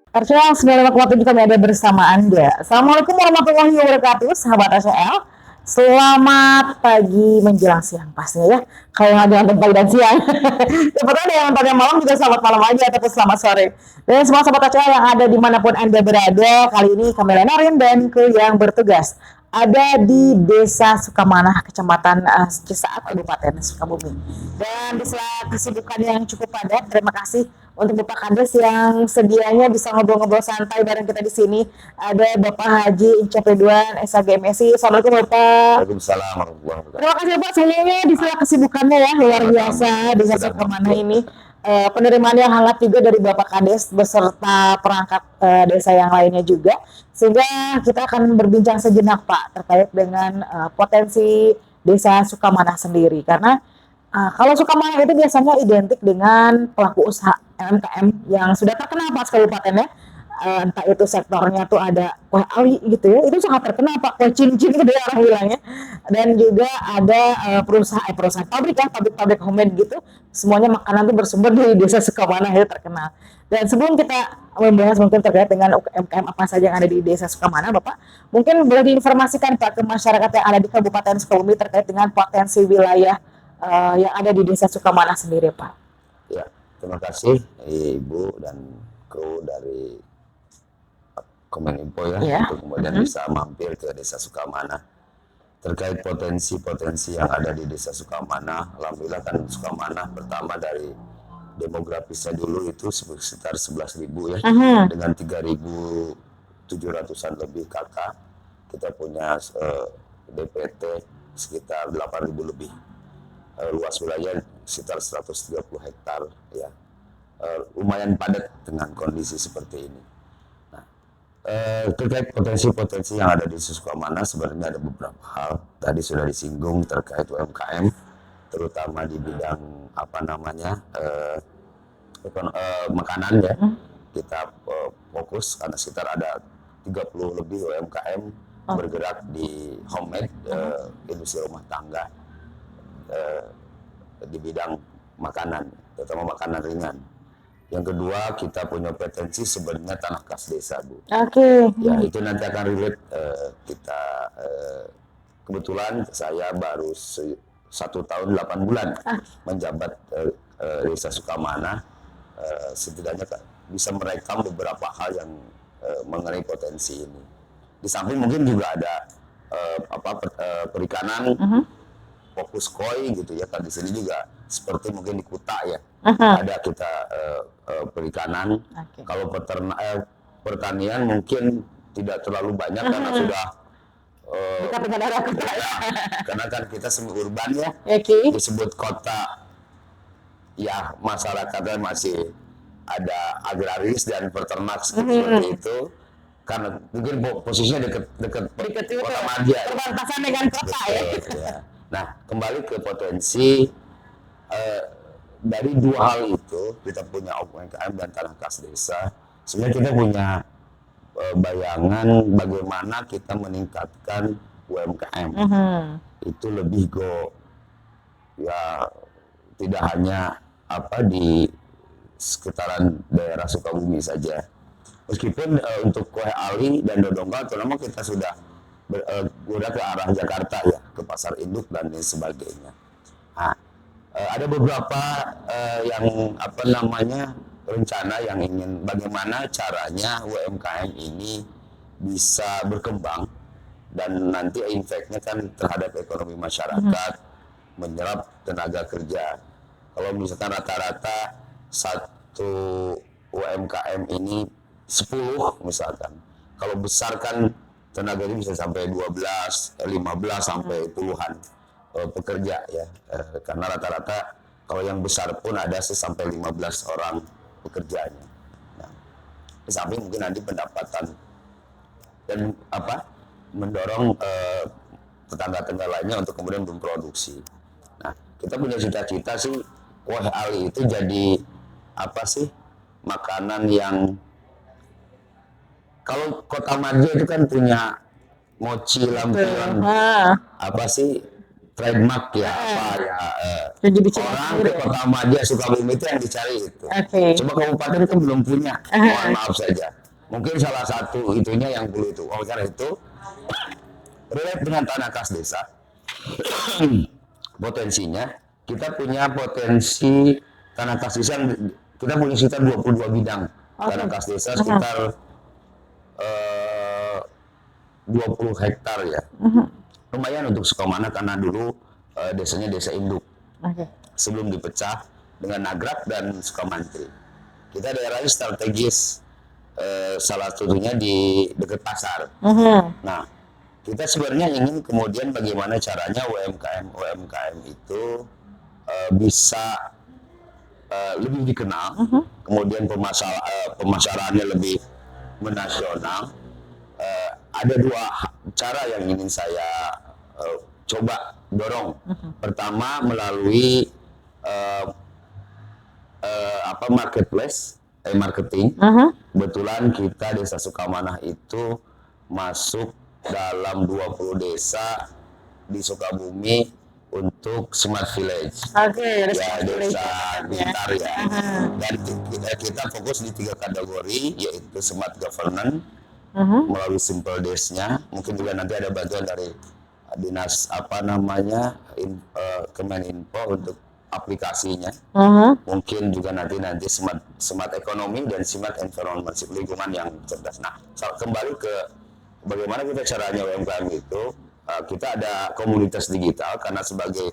Artinya 96,7 kami ada bersama Anda. Assalamualaikum warahmatullahi wabarakatuh, sahabat ACL. Selamat pagi menjelang siang pastinya ya. Kalau nggak ada pagi dan siang. Kebetulan ada yang tanya malam juga selamat malam aja ataupun selamat sore. Dan semua sahabat ACL yang ada dimanapun Anda berada, kali ini kami Lenarin dan kru yang bertugas ada di Desa Sukamanah, Kecamatan Cisaat, Kabupaten Sukabumi. Dan di sela kesibukan yang cukup padat, terima kasih untuk Bapak Kades yang sedianya bisa ngobrol-ngobrol santai bareng kita di sini. Ada Bapak Haji Incep Ridwan, SAG MSI. Assalamualaikum Bapak. Waalaikumsalam warahmatullahi wabarakatuh. Terima kasih Bapak, semuanya di sela kesibukannya ya, luar biasa Desa Sukamanah ini. Penerimaan yang hangat juga dari Bapak Kades beserta perangkat desa yang lainnya juga, sehingga kita akan berbincang sejenak Pak terkait dengan potensi Desa Sukamanah sendiri, karena kalau Sukamanah itu biasanya identik dengan pelaku usaha UMKM yang sudah terkenal Pak kabupatennya. Entah itu sektornya tuh ada kue ali gitu ya, itu sangat terkenal Pak, kue cincin gitu ya orang bilangnya. Dan juga ada perusahaan pabrik ya, pabrik-pabrik homemade gitu. Semuanya makanan tuh bersumber dari Desa Sukamanah, itu terkenal. Dan sebelum kita membahas mungkin terkait dengan UMKM apa saja yang ada di Desa Sukamanah, Bapak, mungkin boleh diinformasikan Pak ke masyarakat yang ada di Kabupaten Sukabumi terkait dengan potensi wilayah yang ada di Desa Sukamanah sendiri, Pak. Ya, terima kasih Ibu dan kru dari Kominfo ya, untuk kemudian bisa mampir ke Desa Sukamanah. Terkait potensi-potensi yang ada di Desa Sukamanah, alhamdulillah kan Sukamanah pertama dari demografisnya dulu itu sekitar 11.000 ya, dengan 3.700-an lebih kakak. Kita punya DPT sekitar 8.000 lebih. Luas wilayah sekitar 130 hektar ya. Lumayan padat dengan kondisi seperti ini. Terkait potensi-potensi yang ada di Sukamanah sebenarnya ada beberapa hal. Tadi sudah disinggung terkait UMKM, terutama di bidang makanan ya. Kita fokus karena sekitar ada 30 lebih UMKM bergerak di homemade, industri rumah tangga di bidang makanan, terutama makanan ringan. Yang kedua, kita punya potensi sebenarnya tanah kas desa, Bu. Oke. Ya, itu nanti akan relate. Kita kebetulan saya baru 1 tahun 8 bulan menjabat Desa Sukamanah. Setidaknya bisa merekam beberapa hal yang mengenai potensi ini. Di samping mungkin juga ada perikanan, fokus koi gitu ya. Kan di sini juga seperti mungkin di Kuta ya. Ada kita perikanan. Kalau pertanian mungkin tidak terlalu banyak karena sudah karena kan kita semi urban ya. Disebut kota ya, masyarakatnya masih ada agraris dan peternak seperti itu. Karena mungkin posisinya dekat kota Madia. Perbatasan dengan kota ya. Nah, kembali ke potensi dari dua hal itu, kita punya UMKM dan tanah kas desa. Sebenarnya kita punya bayangan bagaimana kita meningkatkan UMKM. Itu lebih ya tidak hanya di sekitaran daerah Sukabumi saja. Meskipun untuk kue ali dan dodongkal terutama kita sudah udah ke arah Jakarta ya, ke pasar induk dan lain sebagainya. Nah, ada beberapa yang rencana yang ingin bagaimana caranya UMKM ini bisa berkembang dan nanti efeknya kan terhadap ekonomi masyarakat, menyerap tenaga kerja. Kalau misalkan rata-rata satu UMKM ini 10 misalkan, kalau besar kan tenaganya bisa sampai 12, 15 sampai puluhan pekerja ya, karena rata-rata kalau yang besar pun ada sampai 15 orang pekerjanya. Nah, di samping mungkin nanti pendapatan dan mendorong tetangga-tetangga lainnya untuk kemudian memproduksi. Nah, kita punya cita-cita sih kue ali itu jadi makanan yang kalau Kota Madia itu kan punya mochi lampion trademark ya orang ke Kota Madia Sukabumi itu yang dicari itu. Coba kabupaten kan belum punya, mohon maaf saja. Mungkin salah satu itunya yang perlu itu. Oleh karena itu, relate dengan tanah kas desa, potensinya kita punya potensi tanah kas desa, kita punya sekitar 22 bidang tanah kas desa, sekitar 20 hektar ya. Lumayan untuk Sukamana karena dulu desanya desa induk. Sebelum dipecah dengan Nagrak dan Sukamantri. Kita daerahnya strategis, salah satunya di dekat pasar. Nah, kita sebenarnya ingin kemudian bagaimana caranya UMKM itu bisa lebih dikenal, kemudian pemasarannya lebih menasional. Ada dua cara yang ingin saya coba dorong. Pertama melalui marketing. Kebetulan kita Desa Sukamanah itu masuk dalam 20 desa di Sukabumi untuk Smart Village. Ya, desa pintar ya. Dan kita fokus di 3 kategori, yaitu Smart Governance melalui Simple Days-nya. Mungkin juga nanti ada bantuan dari dinas Kemeninfo untuk aplikasinya. Mungkin juga nanti smart ekonomi dan smart environment, lingkungan yang cerdas. Nah, kembali ke bagaimana kita caranya UMKM itu, kita ada komunitas digital karena sebagai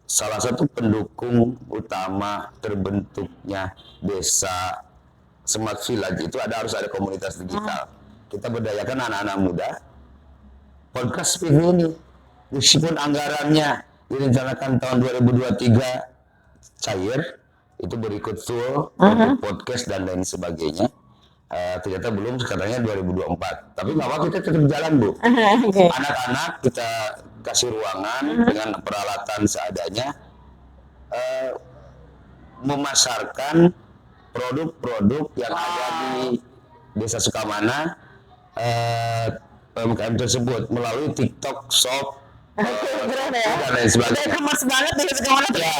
salah satu pendukung utama terbentuknya desa Smart Village itu harus ada komunitas digital. Kita berdayakan anak-anak muda. Podcast seperti ini, meskipun anggarannya direncanakan tahun 2023 cair, itu berikut full untuk podcast dan lain sebagainya. Ternyata belum, katanya 2024. Tapi nggak apa, kita tetap jalan, Bu. Anak-anak kita kasih ruangan dengan peralatan seadanya, memasarkan produk-produk yang ada di Desa Sukamana, UMKM tersebut melalui TikTok Shop Keren ya. dan lain sebagainya. Kemas banget nih Sukamana. Ya,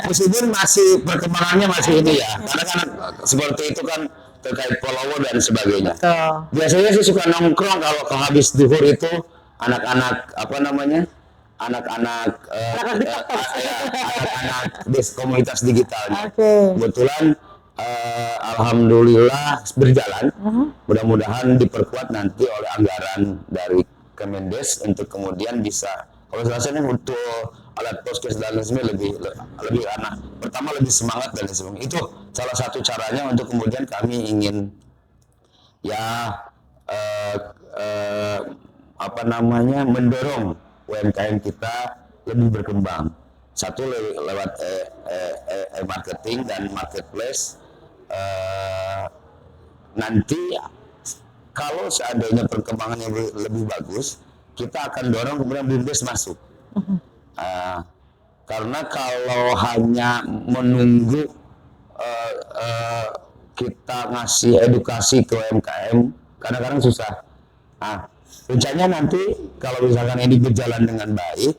meskipun masih perkembangannya masih ini ya, karena kan seperti itu kan terkait follower dan sebagainya. Biasanya sih suka nongkrong kalau habis duhur itu anak-anak anak-anak komunitas digitalnya. Kebetulan alhamdulillah berjalan. Mudah-mudahan diperkuat nanti oleh anggaran dari Kemendes untuk kemudian bisa, kalau rasanya untuk alat podcast dan lain sebagainya lebih karena pertama lebih semangat dan lain sebagainya. Itu salah satu caranya untuk kemudian kami ingin mendorong UMKM kita lebih berkembang. Satu lewat marketing dan marketplace. Nanti kalau seandainya perkembangannya lebih bagus, kita akan dorong kemudian BUMDes masuk. Karena kalau hanya menunggu kita ngasih edukasi ke UMKM, kadang-kadang susah. Rencananya nanti kalau misalkan ini berjalan dengan baik,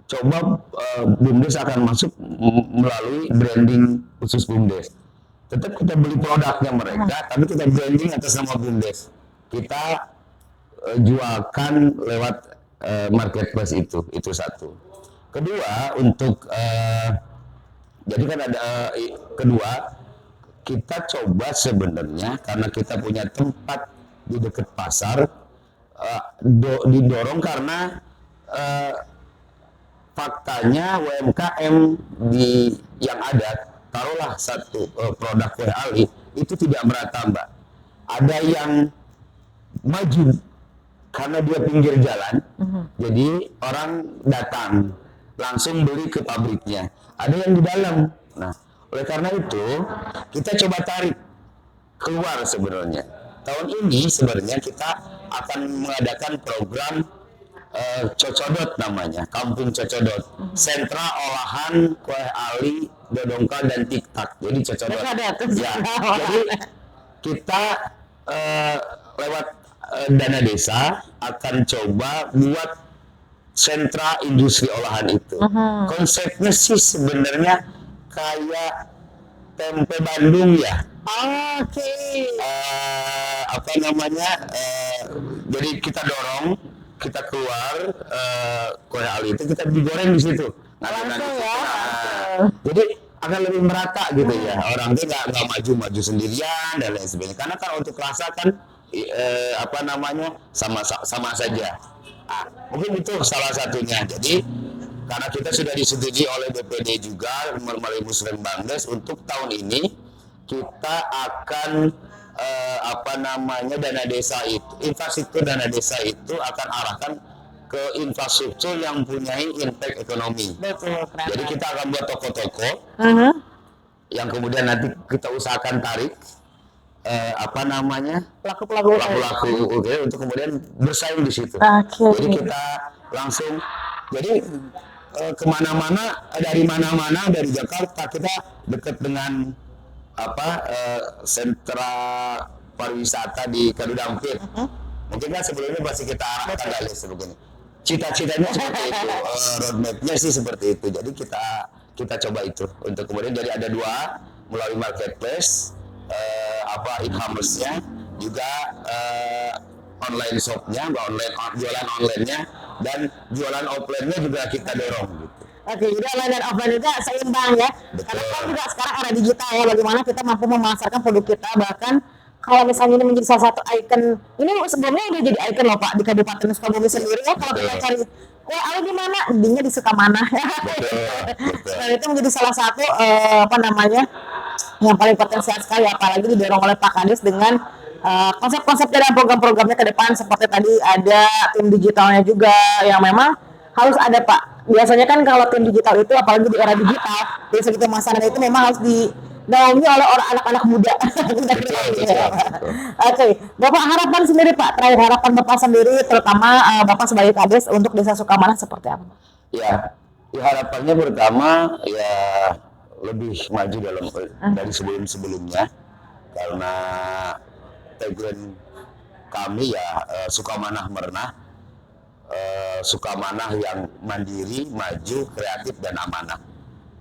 coba BUMDes akan masuk melalui branding khusus BUMDes. Tetap kita beli produknya mereka, tapi kita branding atas nama BUMDes. Kita jualkan lewat marketplace itu satu. Kedua, untuk jadi kan ada kedua, kita coba sebenarnya karena kita punya tempat di dekat pasar, didorong karena faktanya UMKM yang ada, taruhlah satu produk kue ali itu tidak merata, Mbak. Ada yang maju karena dia pinggir jalan, jadi orang datang langsung beli ke pabriknya. Ada yang di dalam. Nah, oleh karena itu kita coba tarik keluar sebenarnya. Tahun ini sebenarnya kita akan mengadakan program Cocodot namanya, Kampung Cocodot, sentra olahan kue ali, dodongka dan tiktak. Jadi Cocodot. Ya, jadi kita lewat dana desa akan coba buat sentra industri olahan itu. Konsepnya sih sebenarnya kayak tempe Bandung ya. Oke. Apa namanya? Jadi kita dorong, kita keluar kue ali itu kita digoreng di situ. Langsung ya. Jadi akan lebih merata gitu ya. Orang tuh nggak maju-maju sendirian dan lain sebagainya. Karena kan untuk rasa kan apa namanya sama saja. Mungkin itu salah satunya. Jadi karena kita sudah disetujui oleh BPD juga melalui Musrenbangdes untuk tahun ini kita akan apa namanya dana desa itu, infrastruktur dana desa itu akan arahkan ke infrastruktur yang punya impact ekonomi. Betul. Jadi kita akan buat toko-toko yang kemudian nanti kita usahakan tarik apa namanya Pelaku-pelaku oke, untuk kemudian bersaing di situ. Jadi kita langsung kemana-mana dari mana-mana dari Jakarta kita dekat dengan apa sentra pariwisata di Kadudampit. Mungkin kan sebelumnya pasti kita arahkan dari sebegini. Cita-citanya seperti itu, roadmapnya sih seperti itu. Jadi kita coba itu untuk kemudian jadi ada dua melalui marketplace, apa e-commerce-nya juga online shop-nya, jualan online-nya dan jualan offline-nya juga kita dorong gitu. Oke, jadi online dan offline juga seimbang ya. Betul. Karena kan juga sekarang era digital ya, bagaimana kita mampu memasarkan produk kita, bahkan kalau misalnya ini menjadi salah satu ikon, ini sebelumnya udah jadi ikon loh Pak di Kabupaten Sukabumi sendiri ya. Kalau kita cari kue ali di mana, dinya di Sukamana. Dan itu menjadi salah satu apa namanya yang paling potensial sekali, apalagi didorong oleh Pak Kades dengan konsep-konsepnya dan program-programnya ke depan, seperti tadi ada tim digitalnya juga yang memang harus ada Pak. Biasanya kan kalau tim digital itu apalagi di era digital, dari segi pemasaran itu memang harus dinaungi oleh anak-anak muda. Oke, Bapak harapan sendiri Pak, terakhir harapan Bapak sendiri terutama Bapak sebagai Kades untuk Desa Sukamana seperti apa? Ya harapannya pertama ya lebih maju dari sebelum-sebelumnya, karena tagline kami ya Sukamanah Merenah, Sukamanah yang mandiri, maju, kreatif dan amanah.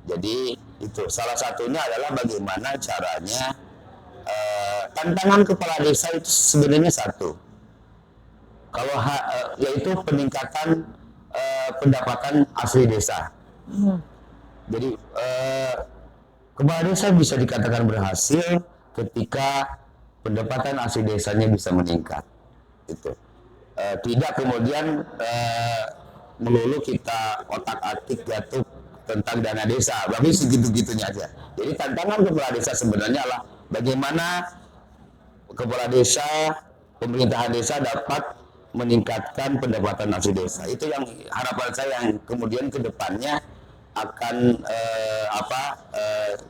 Jadi itu salah satunya adalah bagaimana caranya tantangan kepala desa itu sebenarnya satu, kalau yaitu peningkatan pendapatan asli desa. Jadi kepala desa bisa dikatakan berhasil ketika pendapatan asli desanya bisa meningkat. Itu tidak kemudian melulu kita otak-atik jatuh tentang dana desa, tapi segitu-gitunya aja. Jadi tantangan kepala desa sebenarnya adalah bagaimana kepala desa, pemerintahan desa dapat meningkatkan pendapatan asli desa. Itu yang harapan saya yang kemudian ke depannya akan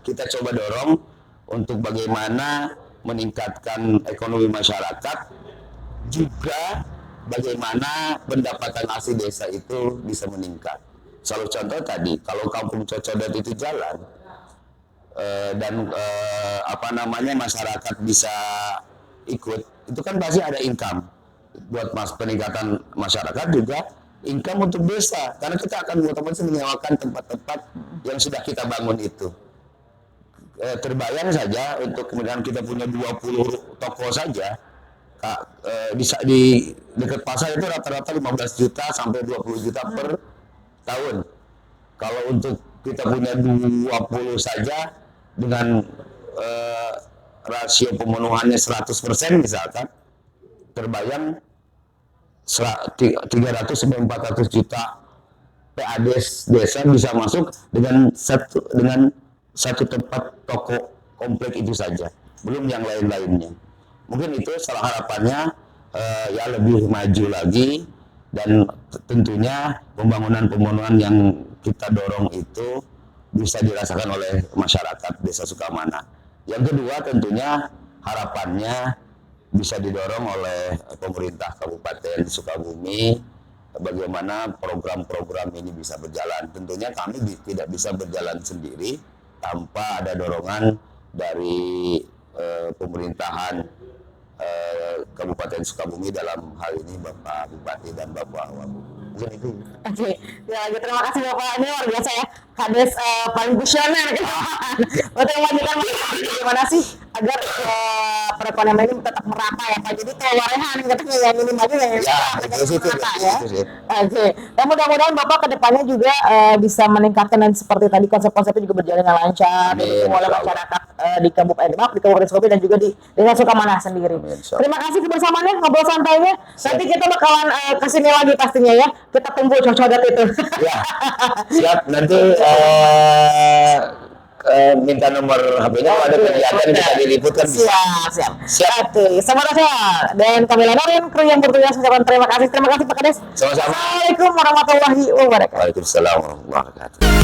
kita coba dorong untuk bagaimana meningkatkan ekonomi masyarakat, juga bagaimana pendapatan asli desa itu bisa meningkat. Salah contoh tadi, kalau kampung Cocodot itu jalan dan masyarakat bisa ikut, itu kan pasti ada income buat peningkatan masyarakat, juga income untuk desa, karena kita akan otomatis menyewakan tempat-tempat yang sudah kita bangun itu. Terbayang saja untuk kemudian kita punya 20 toko saja, di dekat pasar itu rata-rata 15 juta sampai 20 juta per tahun. Kalau untuk kita punya 20 saja dengan rasio pemenuhannya 100% misalkan, terbayang 300 sampai 400 juta PAD desa bisa masuk dengan satu tempat toko komplek itu saja, belum yang lain-lainnya. Mungkin itu salah harapannya, ya lebih maju lagi, dan tentunya pembangunan yang kita dorong itu bisa dirasakan oleh masyarakat Desa Sukamana. Yang kedua tentunya harapannya bisa didorong oleh pemerintah Kabupaten Sukabumi, bagaimana program-program ini bisa berjalan. Tentunya kami tidak bisa berjalan sendiri tanpa ada dorongan dari pemerintahan Kabupaten Sukabumi, dalam hal ini Bapak Bupati dan Bapak Wagub. Ya itu. Oke, ya lagi terima kasih Bapak, ini luar biasa ya, Kades paling visioner gitu. Untuk melanjutkan gimana sih agar perekonomian ini tetap merata ya Pak, jadi keluaran katanya yang ini maju yang ini Ya, itu sih, merata ya. itu sih. Oke, dan mudah-mudahan Bapak kedepannya juga bisa meningkatkan dan seperti tadi konsep-konsepnya juga berjalan dengan lancar, Amin, didukung oleh insya Allah. masyarakat di Kabupaten Sukabumi dan juga di Desa Sukamanah sendiri. Amin, insya Allah. Terima kasih kebersamaannya, ngobrol santainya. Nanti kita bakalan kesini lagi pastinya ya. Kita tunggu cocodat itu. Ya, siap. Nanti minta nomor HP-nya kalau ada kegiatan bisa diliput kan bisa. Siap. Siap. Oke, semoga sehat. Dan kami Lanorin, kru yang bertugas mengucapkan terima kasih. Terima kasih Pak Kades. Sama-sama. Assalamualaikum warahmatullahi wabarakatuh. Waalaikumsalam warahmatullahi wabarakatuh.